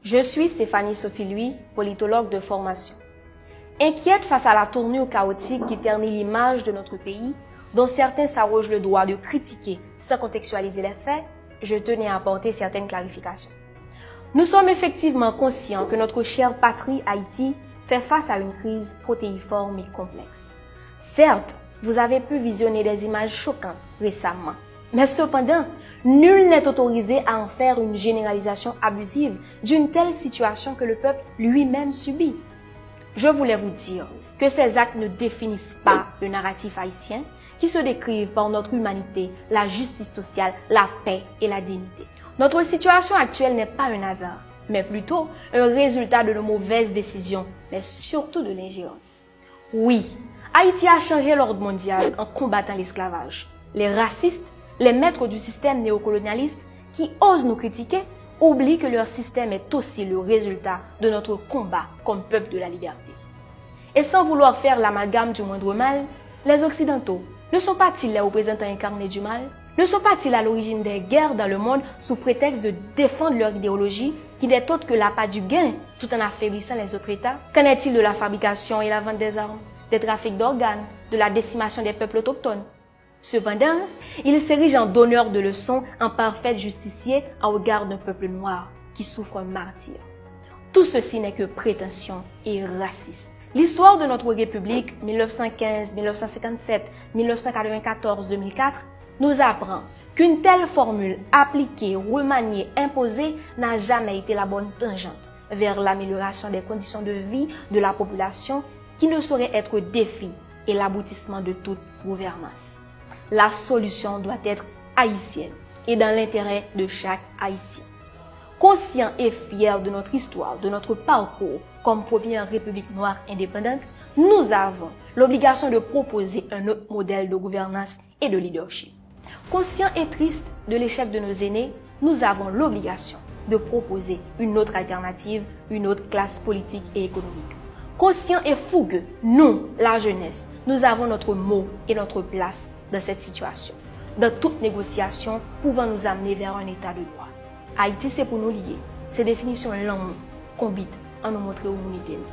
Je suis Stéphanie Sophie Louis, politologue de formation. Inquiète face à la tournure chaotique qui ternit l'image de notre pays, dont certains s'arrogent le droit de critiquer sans contextualiser les faits, je tenais à apporter certaines clarifications. Nous sommes effectivement conscients que notre chère patrie Haïti fait face à une crise protéiforme et complexe. Certes, vous avez pu visionner des images choquantes récemment, mais cependant, nul n'est autorisé à en faire une généralisation abusive d'une telle situation que le peuple lui-même subit. Je voulais vous dire que ces actes ne définissent pas le narratif haïtien qui se décrivent par notre humanité, la justice sociale, la paix et la dignité. Notre situation actuelle n'est pas un hasard, mais plutôt un résultat de nos mauvaises décisions, mais surtout de l'ingérence. Oui, Haïti a changé l'ordre mondial en combattant l'esclavage. Les racistes, les maîtres du système néocolonialiste qui osent nous critiquer oublient que leur système est aussi le résultat de notre combat comme peuple de la liberté. Et sans vouloir faire l'amalgame du moindre mal, les Occidentaux ne sont pas-ils les représentants incarnés du mal? Ne sont pas-ils à l'origine des guerres dans le monde sous prétexte de défendre leur idéologie qui n'est autre que l'appât du gain tout en affaiblissant les autres États? Qu'en est-il de la fabrication et la vente des armes, des trafics d'organes, de la décimation des peuples autochtones? Cependant, ils s'érigent en donneurs de leçons, en parfaits justiciers au regard d'un peuple noir qui souffre un martyre. Tout ceci n'est que prétention et racisme. L'histoire de notre République 1915, 1957, 1994, 2004 nous apprend qu'une telle formule appliquée, remaniée, imposée n'a jamais été la bonne tangente vers l'amélioration des conditions de vie de la population qui ne saurait être défi et l'aboutissement de toute gouvernance. La solution doit être haïtienne et dans l'intérêt de chaque Haïtien. Conscient et fier de notre histoire, de notre parcours comme première république noire indépendante, nous avons l'obligation de proposer un autre modèle de gouvernance et de leadership. Conscient et triste de l'échec de nos aînés, nous avons l'obligation de proposer une autre alternative, une autre classe politique et économique. Conscient et fougueux, nous, la jeunesse, nous avons notre mot et notre place dans cette situation, dans toute négociation pouvant nous amener vers un état de droit. Haïti, c'est pour nous lier. Ces définitions longues, qu'on bite, en nous montrer où nous sommes.